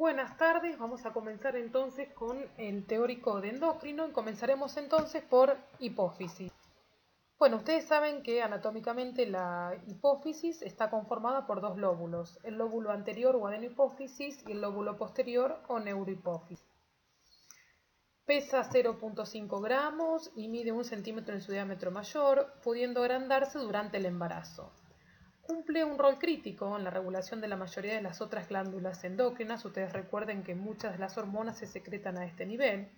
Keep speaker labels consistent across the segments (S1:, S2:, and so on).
S1: Buenas tardes, vamos a comenzar entonces con el teórico de endocrino y comenzaremos entonces por hipófisis. Bueno, ustedes saben que anatómicamente la hipófisis está conformada por dos lóbulos, el lóbulo anterior o adenohipófisis y el lóbulo posterior o neurohipófisis. Pesa 0,5 gramos y mide 1 centímetro en su diámetro mayor, pudiendo agrandarse durante el embarazo. Cumple un rol crítico en la regulación de la mayoría de las otras glándulas endócrinas. Ustedes recuerden que muchas de las hormonas se secretan a este nivel.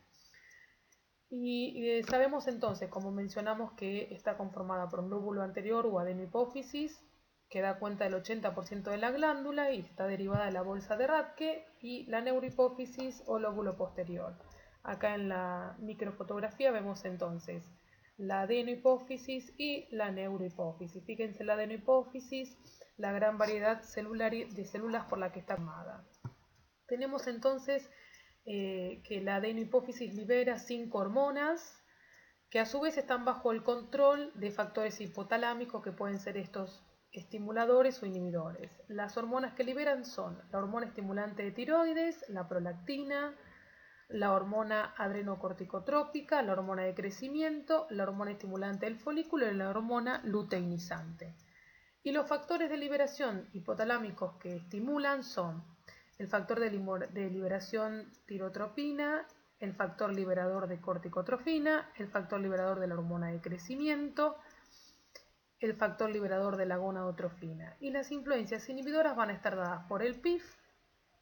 S1: Y sabemos entonces, como mencionamos, que está conformada por un lóbulo anterior o adenohipófisis, que da cuenta del 80% de la glándula y está derivada de la bolsa de Rathke, y la neurohipófisis o lóbulo posterior. Acá en la microfotografía vemos entonces la adenohipófisis y la neurohipófisis. Fíjense la adenohipófisis, la gran variedad celular de células por la que está formada. Tenemos entonces que la adenohipófisis libera 5 hormonas que a su vez están bajo el control de factores hipotalámicos que pueden ser estos estimuladores o inhibidores. Las hormonas que liberan son la hormona estimulante de tiroides, la prolactina, la hormona adrenocorticotrópica, la hormona de crecimiento, la hormona estimulante del folículo y la hormona luteinizante. Y los factores de liberación hipotalámicos que estimulan son el factor de liberación tirotropina, el factor liberador de corticotrofina, el factor liberador de la hormona de crecimiento, el factor liberador de la gonadotrofina. Y las influencias inhibidoras van a estar dadas por el PIF,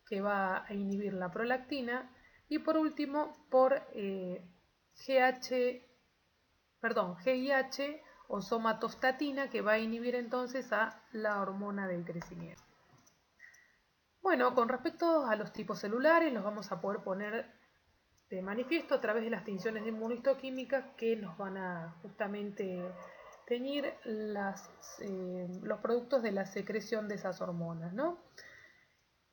S1: que va a inhibir la prolactina, y por último por GIH o somatostatina, que va a inhibir entonces a la hormona del crecimiento. Bueno, con respecto a los tipos celulares, los vamos a poder poner de manifiesto a través de las tinciones de inmunistoquímicas que nos van a justamente teñir los productos de la secreción de esas hormonas, ¿no?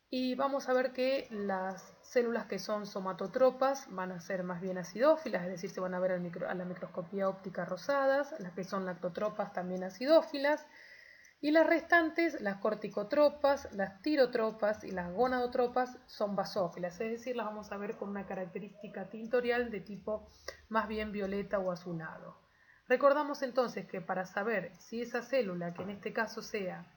S1: Y vamos a ver que las células que son somatotropas van a ser más bien acidófilas, es decir, se van a ver a la microscopía óptica rosadas, las que son lactotropas también acidófilas, y las restantes, las corticotropas, las tirotropas y las gonadotropas, son basófilas, es decir, las vamos a ver con una característica tintorial de tipo más bien violeta o azulado. Recordamos entonces que para saber si esa célula, que en este caso sea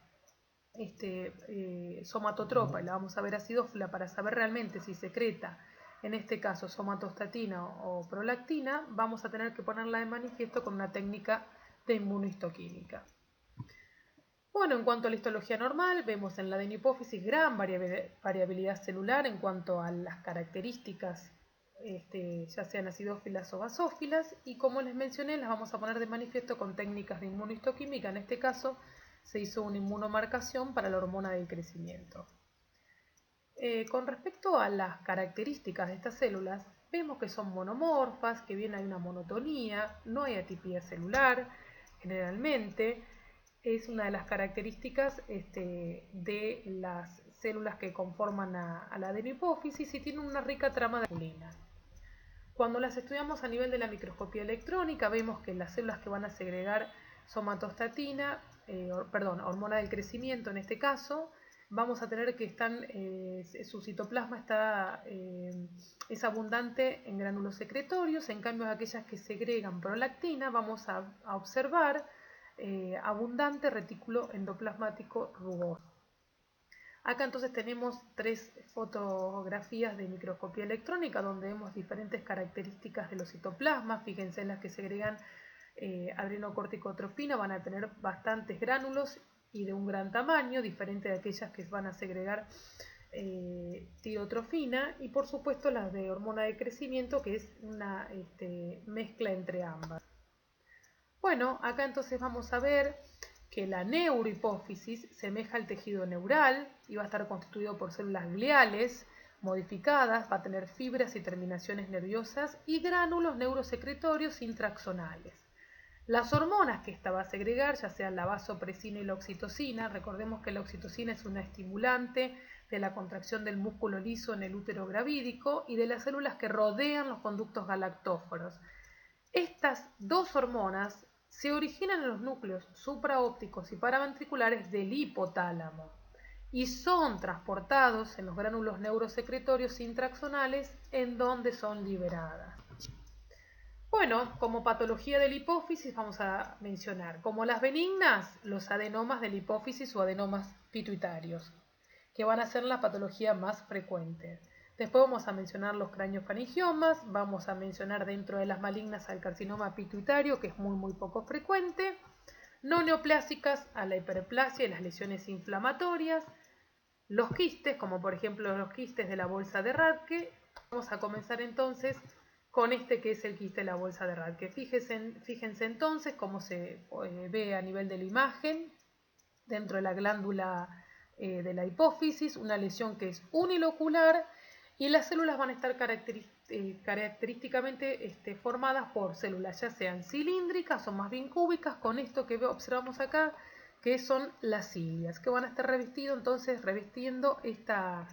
S1: somatotropa, y la vamos a ver acidófila para saber realmente si secreta, en este caso somatostatina o prolactina, vamos a tener que ponerla de manifiesto con una técnica de inmunohistoquímica. Bueno, en cuanto a la histología normal, vemos en la adenohipófisis gran variabilidad celular en cuanto a las características, ya sean acidófilas o basófilas, y como les mencioné, las vamos a poner de manifiesto con técnicas de inmunohistoquímica. En este caso, se hizo una inmunomarcación para la hormona del crecimiento. Con respecto a las características de estas células, vemos que son monomorfas, que bien hay una monotonía, no hay atipia celular, generalmente. Es una de las características de las células que conforman a la adenohipófisis y tienen una rica trama de aculina. Cuando las estudiamos a nivel de la microscopía electrónica, vemos que las células que van a segregar somatostatina, hormona del crecimiento en este caso, vamos a tener que su citoplasma es abundante en gránulos secretorios. En cambio, aquellas que segregan prolactina, vamos a observar abundante retículo endoplasmático rugoso. Acá entonces tenemos 3 fotografías de microscopía electrónica donde vemos diferentes características de los citoplasmas. Fíjense en las que segregan adrenocorticotrofina, van a tener bastantes gránulos y de un gran tamaño, diferente de aquellas que van a segregar tirotrofina, y por supuesto las de hormona de crecimiento, que es una mezcla entre ambas. Bueno, acá entonces vamos a ver que la neurohipófisis semeja al tejido neural y va a estar constituido por células gliales modificadas, va a tener fibras y terminaciones nerviosas y gránulos neurosecretorios intraaxonales. Las hormonas que esta va a segregar, ya sean la vasopresina y la oxitocina, recordemos que la oxitocina es una estimulante de la contracción del músculo liso en el útero gravídico y de las células que rodean los conductos galactóforos. Estas dos hormonas se originan en los núcleos supraópticos y paraventriculares del hipotálamo y son transportados en los gránulos neurosecretorios intraaxonales en donde son liberadas. Bueno, como patología de la hipófisis vamos a mencionar como las benignas los adenomas de la hipófisis o adenomas pituitarios, que van a ser la patología más frecuente. Después vamos a mencionar los craneofaningiomas, vamos a mencionar dentro de las malignas al carcinoma pituitario, que es muy poco frecuente, no neoplásicas a la hiperplasia y las lesiones inflamatorias, los quistes, como por ejemplo los quistes de la bolsa de Rathke. Vamos a comenzar entonces con este que es el quiste de la bolsa de Rathke. Fíjense entonces cómo se ve a nivel de la imagen dentro de la glándula de la hipófisis, una lesión que es unilocular y las células van a estar característicamente formadas por células ya sean cilíndricas o más bien cúbicas, con esto que observamos acá, que son las cilias, que van a estar revestiendo esta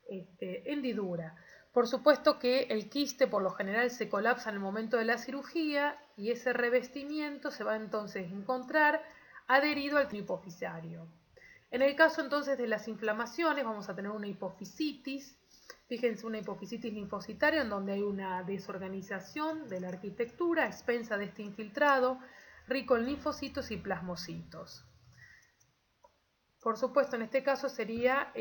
S1: hendidura. Por supuesto que el quiste por lo general se colapsa en el momento de la cirugía y ese revestimiento se va entonces a encontrar adherido al hipofisario. En el caso entonces de las inflamaciones vamos a tener una hipofisitis. Fíjense, una hipofisitis linfocitaria en donde hay una desorganización de la arquitectura a expensa de este infiltrado rico en linfocitos y plasmocitos. Por supuesto, en este caso sería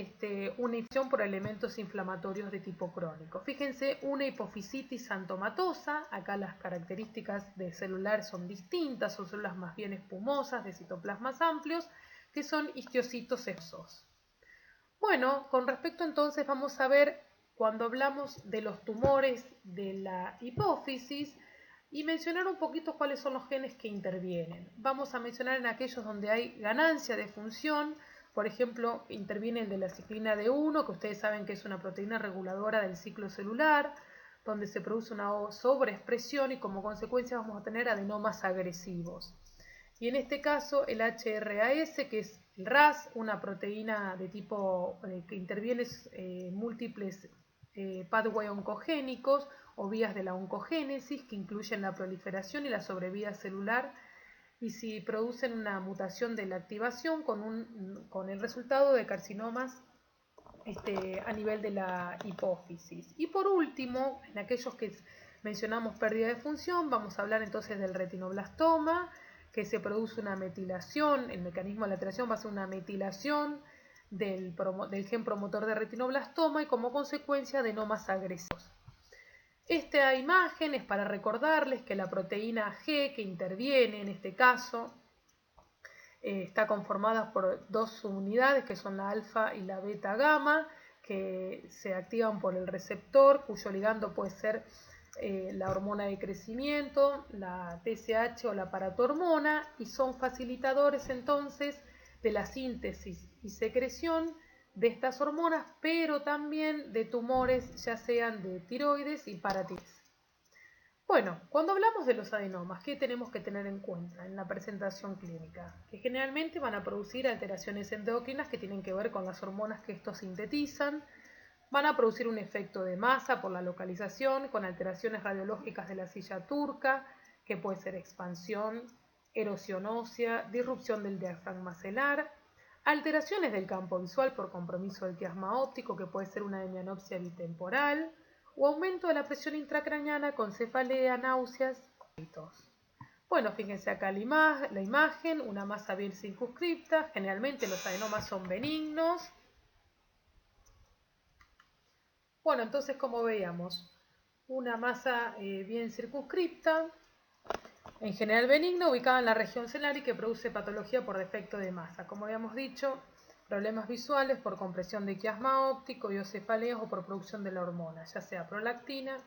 S1: una infección por elementos inflamatorios de tipo crónico. Fíjense, una hipofisitis xantomatosa, acá las características de celular son distintas, son células más bien espumosas, de citoplasmas amplios, que son histiocitos sesos. Bueno, con respecto entonces vamos a ver cuando hablamos de los tumores de la hipófisis y mencionar un poquito cuáles son los genes que intervienen. Vamos a mencionar en aquellos donde hay ganancia de función, por ejemplo, interviene el de la ciclina D1, que ustedes saben que es una proteína reguladora del ciclo celular, donde se produce una sobreexpresión y como consecuencia vamos a tener adenomas agresivos. Y en este caso el HRAS, que es el RAS, una proteína de tipo que interviene múltiples pathways oncogénicos o vías de la oncogénesis que incluyen la proliferación y la sobrevida celular, y si producen una mutación de la activación con el resultado de carcinomas a nivel de la hipófisis. Y por último, en aquellos que mencionamos pérdida de función, vamos a hablar entonces del retinoblastoma, que se produce una metilación, el mecanismo de la alteración va a ser una metilación del gen promotor de retinoblastoma y como consecuencia adenomas agresivos. Esta imagen es para recordarles que la proteína G que interviene en este caso está conformada por dos subunidades que son la alfa y la beta gamma, que se activan por el receptor cuyo ligando puede ser la hormona de crecimiento, la TSH o la paratormona, y son facilitadores entonces de la síntesis y secreción de estas hormonas, pero también de tumores ya sean de tiroides y paratiroides. Bueno, cuando hablamos de los adenomas, ¿qué tenemos que tener en cuenta en la presentación clínica? Que generalmente van a producir alteraciones endocrinas que tienen que ver con las hormonas que estos sintetizan, van a producir un efecto de masa por la localización, con alteraciones radiológicas de la silla turca, que puede ser expansión, erosión ósea, disrupción del diafragma celar, alteraciones del campo visual por compromiso del quiasma óptico, que puede ser una hemianopsia bitemporal, o aumento de la presión intracraneana con cefalea, náuseas, vómitos. Bueno, fíjense acá la imagen, una masa bien circunscripta, generalmente los adenomas son benignos. Bueno, entonces como veíamos, una masa bien circunscripta, en general benigna, ubicada en la región celular y que produce patología por defecto de masa. Como habíamos dicho, problemas visuales por compresión de quiasma óptico, biocefaleas o por producción de la hormona, ya sea prolactina,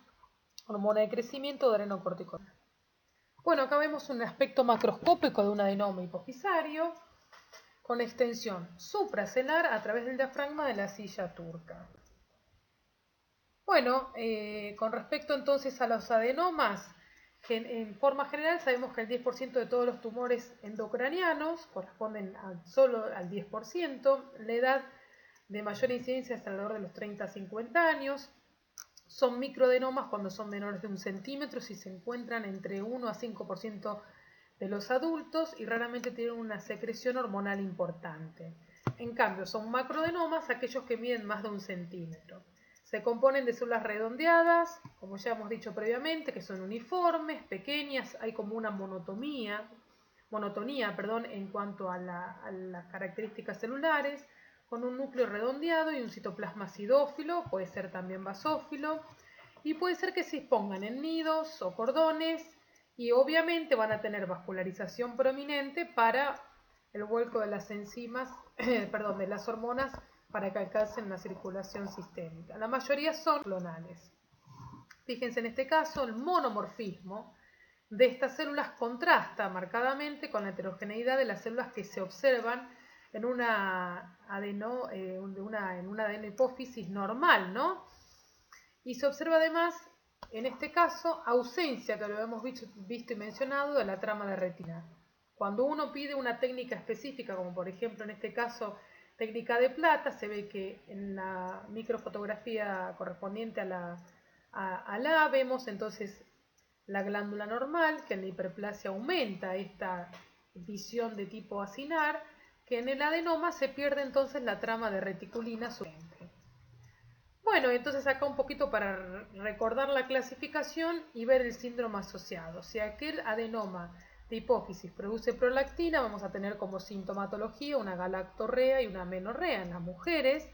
S1: hormona de crecimiento o adrenocorticoide. Bueno, acá vemos un aspecto macroscópico de un adenoma hipofisario con extensión supracelular a través del diafragma de la silla turca. Bueno, con respecto entonces a los adenomas, en forma general sabemos que el 10% de todos los tumores endocranianos corresponden solo al 10%, la edad de mayor incidencia es alrededor de los 30 a 50 años, son microadenomas cuando son menores de 1 centímetro, si se encuentran entre 1 a 5% de los adultos y raramente tienen una secreción hormonal importante. En cambio, son macroadenomas aquellos que miden más de 1 centímetro. Se componen de células redondeadas, como ya hemos dicho previamente, que son uniformes, pequeñas, hay como una monotonía, en cuanto a las características celulares, con un núcleo redondeado y un citoplasma acidófilo, puede ser también basófilo, y puede ser que se expongan en nidos o cordones, y obviamente van a tener vascularización prominente para el vuelco de las enzimas, de las hormonas, para que alcancen la circulación sistémica. La mayoría son clonales. Fíjense en este caso, el monomorfismo de estas células contrasta marcadamente con la heterogeneidad de las células que se observan en una adenohipófisis normal, ¿no? Y se observa además, en este caso, ausencia, que lo hemos visto y mencionado, de la trama de retina. Cuando uno pide una técnica específica, como por ejemplo en este caso técnica de plata, se ve que en la microfotografía correspondiente a la vemos entonces la glándula normal, que en la hiperplasia aumenta esta visión de tipo acinar, que en el adenoma se pierde entonces la trama de reticulina suficiente. Bueno, entonces acá un poquito para recordar la clasificación y ver el síndrome asociado. Si aquel adenoma de hipófisis produce prolactina, vamos a tener como sintomatología una galactorrea y una amenorrea en las mujeres,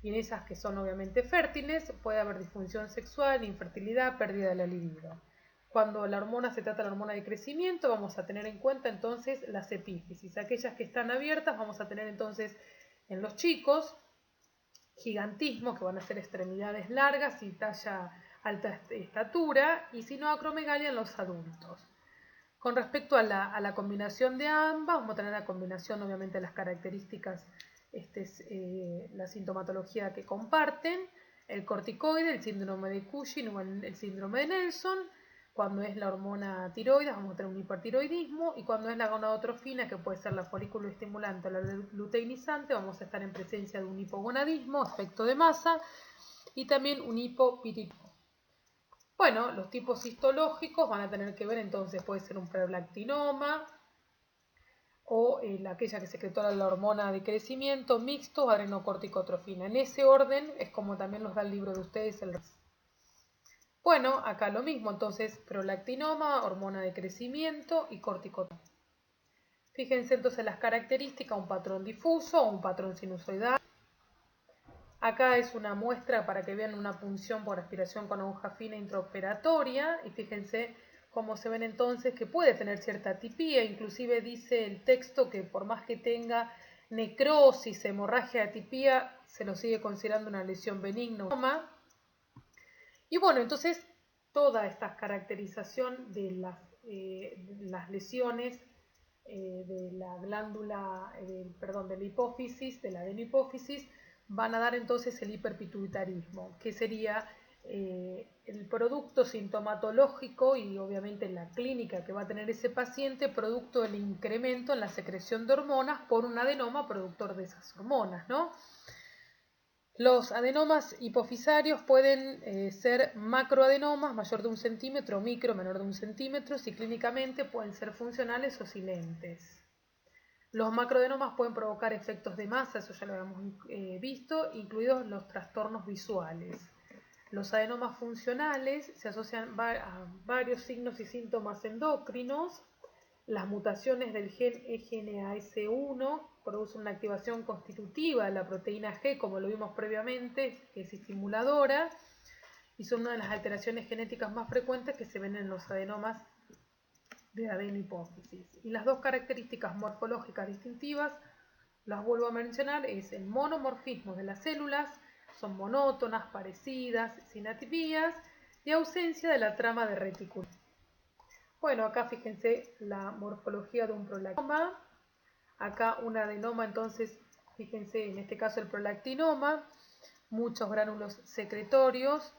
S1: y en esas que son obviamente fértiles puede haber disfunción sexual, infertilidad, pérdida de la libido. Cuando la hormona se trata de la hormona de crecimiento, vamos a tener en cuenta entonces las epífisis. Aquellas que están abiertas vamos a tener entonces en los chicos gigantismo, que van a ser extremidades largas y talla alta estatura, y sinoacromegalia en los adultos. Con respecto a la combinación de ambas, vamos a tener la combinación obviamente de las características, la sintomatología que comparten, el corticoide, el síndrome de Cushing o el síndrome de Nelson. Cuando es la hormona tiroides vamos a tener un hipertiroidismo, y cuando es la gonadotrofina, que puede ser la folículo estimulante o la luteinizante, vamos a estar en presencia de un hipogonadismo, efecto de masa, y también un hipopiritismo. Bueno, los tipos histológicos van a tener que ver entonces, puede ser un prolactinoma o aquella que secretó la hormona de crecimiento, mixto o adrenocorticotrofina. En ese orden es como también nos da el libro de ustedes el resto. Bueno, acá lo mismo, entonces prolactinoma, hormona de crecimiento y corticotrofina. Fíjense entonces las características, un patrón difuso o un patrón sinusoidal. Acá es una muestra para que vean una punción por aspiración con aguja fina intraoperatoria, y fíjense cómo se ven entonces que puede tener cierta atipía. Inclusive dice el texto que por más que tenga necrosis, hemorragia, atipía, se lo sigue considerando una lesión benigna. Y bueno, entonces toda esta caracterización de las lesiones de la glándula, de la hipófisis, de la adenohipófisis, van a dar entonces el hiperpituitarismo, que sería el producto sintomatológico y obviamente la clínica que va a tener ese paciente, producto del incremento en la secreción de hormonas por un adenoma productor de esas hormonas, ¿no? Los adenomas hipofisarios pueden ser macroadenomas mayor de 1 centímetro o micro menor de 1 centímetro, si clínicamente pueden ser funcionales o silentes. Los macroadenomas pueden provocar efectos de masa, eso ya lo habíamos visto, incluidos los trastornos visuales. Los adenomas funcionales se asocian a varios signos y síntomas endocrinos. Las mutaciones del gen EGNAS1 producen una activación constitutiva de la proteína G, como lo vimos previamente, que es estimuladora, y son una de las alteraciones genéticas más frecuentes que se ven en los adenomas de adenohipófisis. Y las dos características morfológicas distintivas, las vuelvo a mencionar, es el monomorfismo de las células, son monótonas, parecidas, sin atipías, y ausencia de la trama de retículo. Bueno, acá fíjense la morfología de un prolactinoma. Acá un adenoma, entonces, fíjense en este caso el prolactinoma, muchos gránulos secretorios.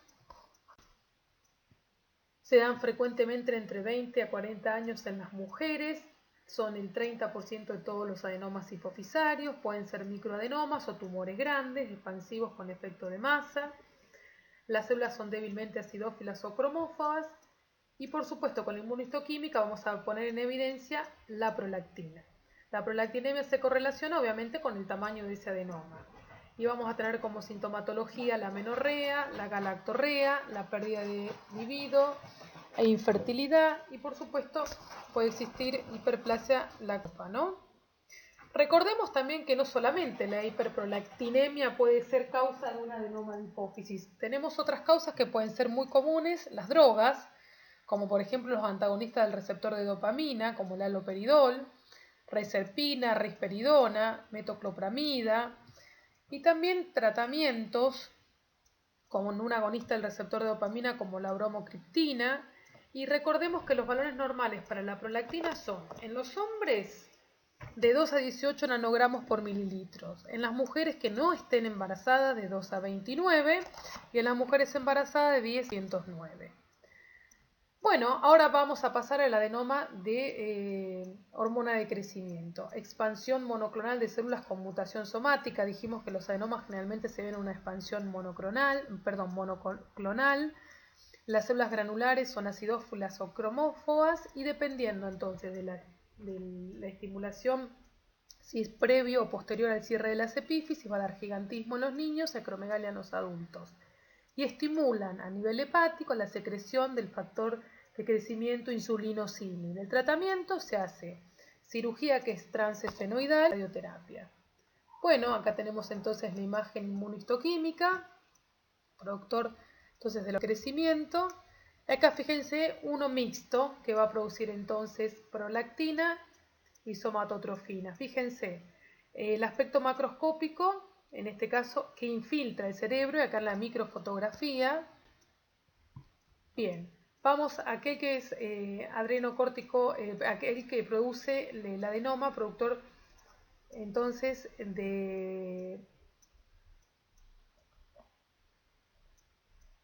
S1: Se dan frecuentemente entre 20 a 40 años en las mujeres. Son el 30% de todos los adenomas hipofisarios. Pueden ser microadenomas o tumores grandes, expansivos con efecto de masa. Las células son débilmente acidófilas o cromófobas. Y por supuesto con la inmunohistoquímica vamos a poner en evidencia la prolactina. La prolactinemia se correlaciona obviamente con el tamaño de ese adenoma. Y vamos a tener como sintomatología la amenorrea, la galactorrea, la pérdida de libido e infertilidad, y por supuesto puede existir hiperplasia láctea, ¿no? Recordemos también que no solamente la hiperprolactinemia puede ser causa de un adenoma de hipófisis. Tenemos otras causas que pueden ser muy comunes, las drogas, como por ejemplo los antagonistas del receptor de dopamina, como el haloperidol, reserpina, risperidona, metoclopramida, y también tratamientos como un agonista del receptor de dopamina como la bromocriptina. Y recordemos que los valores normales para la prolactina son, en los hombres, de 2 a 18 nanogramos por mililitros, en las mujeres que no estén embarazadas de 2 a 29 y en las mujeres embarazadas de 10 a 109. Bueno, ahora vamos a pasar al adenoma de hormona de crecimiento. Expansión monoclonal de células con mutación somática. Dijimos que los adenomas generalmente se ven en una expansión monoclonal. Las células granulares son acidófilas o cromófobas, y dependiendo entonces de la estimulación, si es previo o posterior al cierre de las epífisis, va a dar gigantismo en los niños, acromegalia en los adultos. Y estimulan a nivel hepático la secreción del factor de crecimiento insulinosímil. El tratamiento se hace cirugía, que es transesfenoidal, radioterapia. Bueno, acá tenemos entonces la imagen inmunohistoquímica, productor entonces del crecimiento. Acá fíjense uno mixto que va a producir entonces prolactina y somatotrofina. Fíjense, el aspecto macroscópico, en este caso, que infiltra el cerebro, y acá en la microfotografía. Bien, vamos a aquel que es adrenocórtico, aquel que produce el adenoma, productor entonces de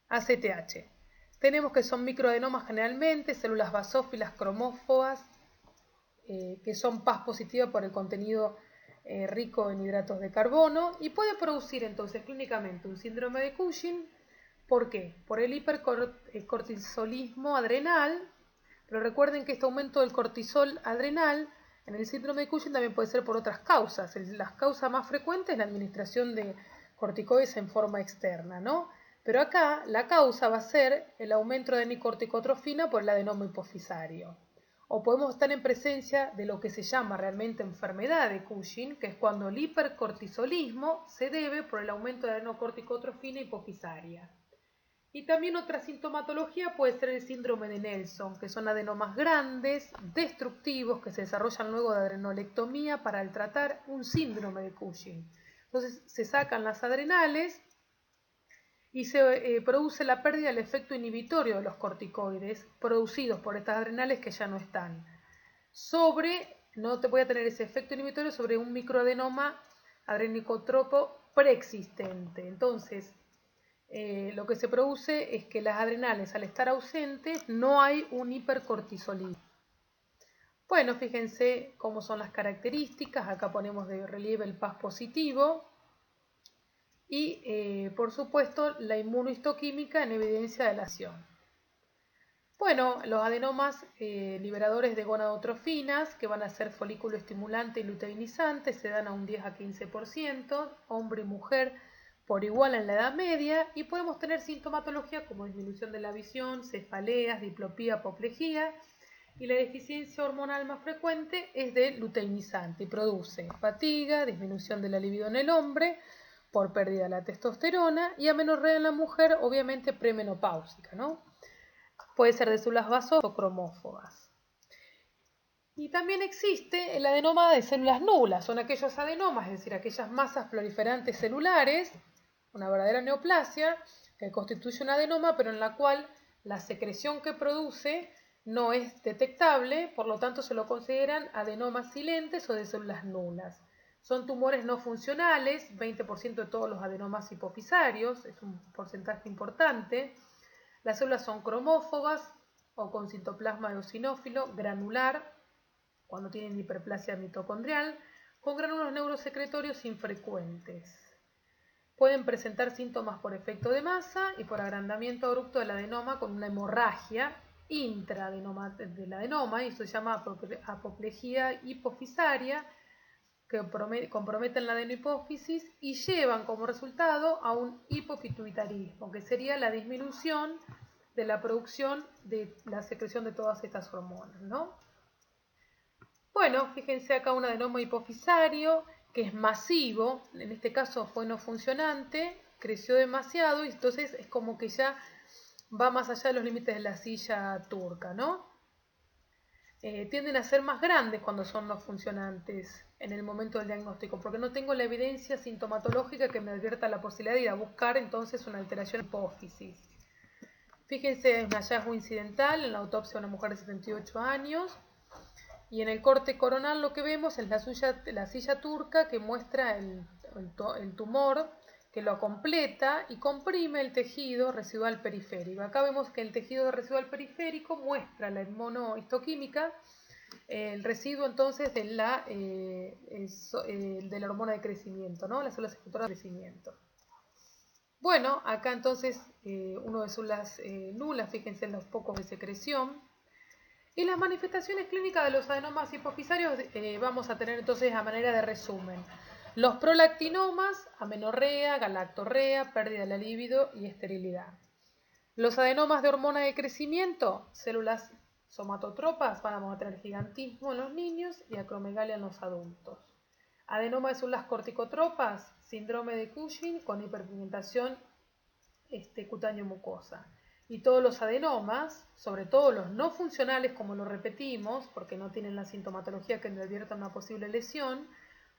S1: ACTH. Tenemos que son microadenomas generalmente, células basófilas cromófobas, que son Pas positivas por el contenido rico en hidratos de carbono, y puede producir entonces clínicamente un síndrome de Cushing. ¿Por qué? Por el hipercortisolismo adrenal, pero recuerden que este aumento del cortisol adrenal en el síndrome de Cushing también puede ser por otras causas. Las causas más frecuentes es la administración de corticoides en forma externa, ¿no? Pero acá la causa va a ser el aumento de N-corticotrofina por el adenoma hipofisario. O podemos estar en presencia de lo que se llama realmente enfermedad de Cushing, que es cuando el hipercortisolismo se debe por el aumento de adenocorticotrofina hipofisaria. Y también otra sintomatología puede ser el síndrome de Nelson, que son adenomas grandes, destructivos, que se desarrollan luego de adrenolectomía para tratar un síndrome de Cushing. Entonces se sacan las adrenales y se produce la pérdida del efecto inhibitorio de los corticoides producidos por estas adrenales que ya no están. No te voy a tener ese efecto inhibitorio sobre un microadenoma adrenicotropo preexistente. Entonces, lo que se produce es que las adrenales, al estar ausentes, no hay un hipercortisolismo. Bueno, fíjense cómo son las características. Acá ponemos de relieve el Pas positivo y, por supuesto, la inmunohistoquímica en evidencia de la acción. Bueno, los adenomas liberadores de gonadotrofinas, que van a ser folículo estimulante y luteinizante, se dan a un 10 a 15%, hombre y mujer por igual en la edad media, y podemos tener sintomatología como disminución de la visión, cefaleas, diplopía, apoplejía, y la deficiencia hormonal más frecuente es de luteinizante y produce fatiga, disminución de la libido en el hombre por pérdida de la testosterona, y amenorrea en la mujer, obviamente premenopáusica, ¿no? Puede ser de células basófilas o cromófobas. Y también existe el adenoma de células nulas, son aquellos adenomas, es decir, aquellas masas proliferantes celulares, una verdadera neoplasia, que constituye un adenoma, pero en la cual la secreción que produce no es detectable, por lo tanto se lo consideran adenomas silentes o de células nulas. Son tumores no funcionales, 20% de todos los adenomas hipofisarios, es un porcentaje importante. Las células son cromófobas o con citoplasma eosinófilo granular, cuando tienen hiperplasia mitocondrial, con gránulos neurosecretorios infrecuentes. Pueden presentar síntomas por efecto de masa y por agrandamiento abrupto del adenoma con una hemorragia intraadenoma del adenoma, y esto se llama apoplejía hipofisaria, que comprometen la adenohipófisis y llevan como resultado a un hipopituitarismo, que sería la disminución de la producción de la secreción de todas estas hormonas, ¿no? Bueno, fíjense acá un adenoma hipofisario que es masivo, en este caso fue no funcionante, creció demasiado y entonces es como que ya va más allá de los límites de la silla turca, ¿no? Tienden a ser más grandes cuando son no funcionantes en el momento del diagnóstico, porque no tengo la evidencia sintomatológica que me advierta la posibilidad de ir a buscar entonces una alteración en la hipófisis. Fíjense, es un hallazgo incidental en la autopsia de una mujer de 78 años. Y en el corte coronal lo que vemos es la silla turca que muestra el tumor, que lo completa y comprime el tejido residual periférico. Acá vemos que el tejido residual periférico muestra la inmunohistoquímica, el residuo entonces de la hormona de crecimiento, ¿no? Las células efectoras de crecimiento. Bueno, acá entonces uno de células nulas, fíjense en los pocos de secreción. Y las manifestaciones clínicas de los adenomas hipofisarios vamos a tener entonces a manera de resumen. Los prolactinomas, amenorrea, galactorrea, pérdida de la libido y esterilidad. Los adenomas de hormona de crecimiento, células somatotropas, vamos a tener gigantismo en los niños y acromegalia en los adultos. Adenoma de células corticotropas, síndrome de Cushing con hiperpigmentación cutáneo-mucosa. Y todos los adenomas, sobre todo los no funcionales, como lo repetimos, porque no tienen la sintomatología que nos advierta una posible lesión,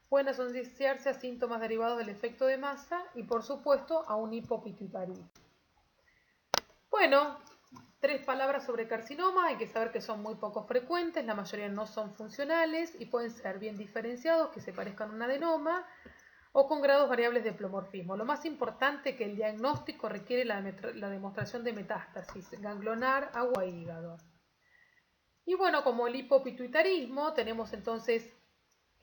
S1: pueden asociarse a síntomas derivados del efecto de masa y, por supuesto, a un hipopituitarismo. Bueno, 3 palabras sobre carcinoma. Hay que saber que son muy poco frecuentes, la mayoría no son funcionales y pueden ser bien diferenciados, que se parezcan a un adenoma, o con grados variables de plomorfismo. Lo más importante es que el diagnóstico requiere la demostración de metástasis ganglionar, agua e hígado. Y bueno, como el hipopituitarismo, tenemos entonces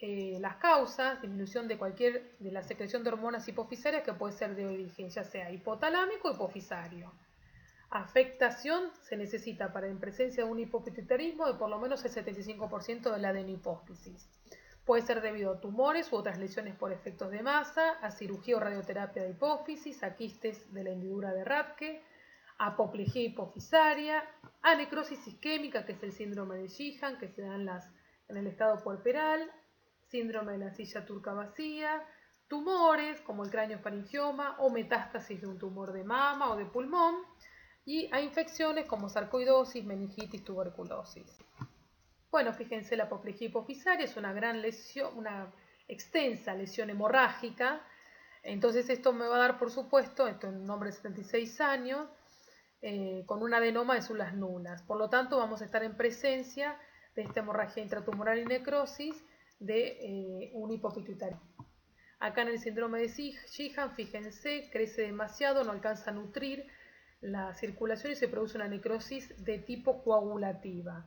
S1: las causas, disminución de la secreción de hormonas hipofisarias que puede ser de origen ya sea hipotalámico o hipofisario. Afectación se necesita para en presencia de un hipopituitarismo de por lo menos el 75% de la adenohipófisis. Puede ser debido a tumores u otras lesiones por efectos de masa, a cirugía o radioterapia de hipófisis, a quistes de la hendidura de Rathke, a apoplejía hipofisaria, a necrosis isquémica, que es el síndrome de Sheehan, que se da en el estado puerperal, síndrome de la silla turca vacía, tumores como el craneofaringioma o metástasis de un tumor de mama o de pulmón, y a infecciones como sarcoidosis, meningitis, tuberculosis. Bueno, fíjense, la apoplejía hipofisaria es una gran lesión, una extensa lesión hemorrágica. Entonces esto me va a dar, por supuesto, esto en un hombre de 76 años, con un adenoma de células nulas. Por lo tanto, vamos a estar en presencia de esta hemorragia intratumoral y necrosis de un hipopituitarismo. Acá en el síndrome de Sheehan, fíjense, crece demasiado, no alcanza a nutrir la circulación y se produce una necrosis de tipo coagulativa.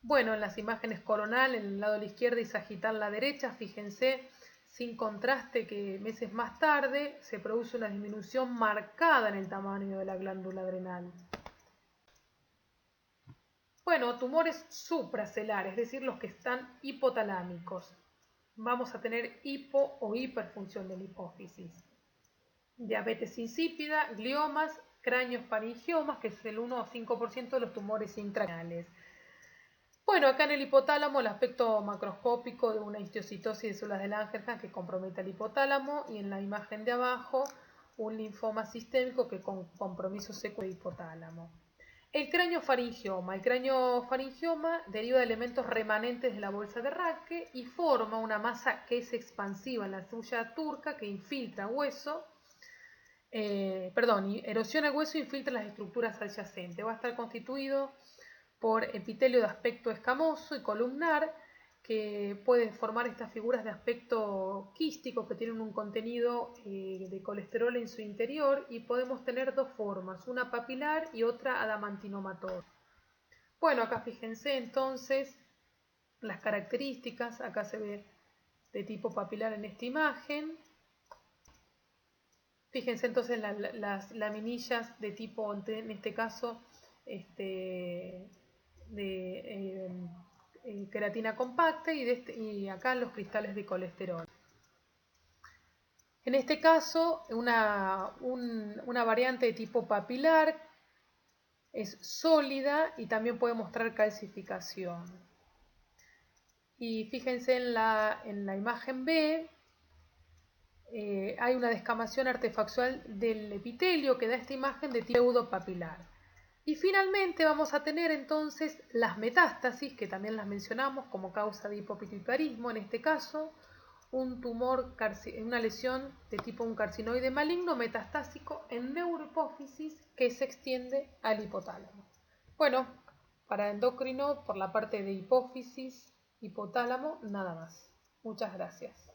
S1: Bueno, en las imágenes coronal, en el lado de la izquierda y sagital a la derecha, fíjense, sin contraste que meses más tarde se produce una disminución marcada en el tamaño de la glándula adrenal. Bueno, tumores supracelares, es decir, los que están hipotalámicos. Vamos a tener hipo o hiperfunción de la hipófisis. Diabetes insípida, gliomas, craneofaringiomas, que es el 1 o 5% de los tumores intracraneales. Bueno, acá en el hipotálamo el aspecto macroscópico de una histiocytosis de células de Langerhans que compromete al hipotálamo, y en la imagen de abajo un linfoma sistémico que con compromiso seco de hipotálamo. El craneofaringioma deriva de elementos remanentes de la bolsa de Rathke y forma una masa que es expansiva en la silla turca que infiltra hueso, erosiona el hueso e infiltra las estructuras adyacentes. Va a estar constituido por epitelio de aspecto escamoso y columnar, que puede formar estas figuras de aspecto quístico que tienen un contenido de colesterol en su interior, y podemos tener dos formas, una papilar y otra adamantinomatosa. Bueno, acá fíjense entonces las características, acá se ve de tipo papilar en esta imagen. Fíjense entonces las laminillas de tipo, en este caso, queratina compacta y acá los cristales de colesterol. En este caso, una variante de tipo papilar es sólida y también puede mostrar calcificación. Y fíjense en la imagen B, hay una descamación artefactual del epitelio que da esta imagen de tipo pseudopapilar. Y finalmente vamos a tener entonces las metástasis, que también las mencionamos como causa de hipopituitarismo, en este caso un tumor, una lesión de tipo un carcinoide maligno metastásico en neurohipófisis que se extiende al hipotálamo. Bueno, para endocrino, por la parte de hipófisis, hipotálamo, nada más. Muchas gracias.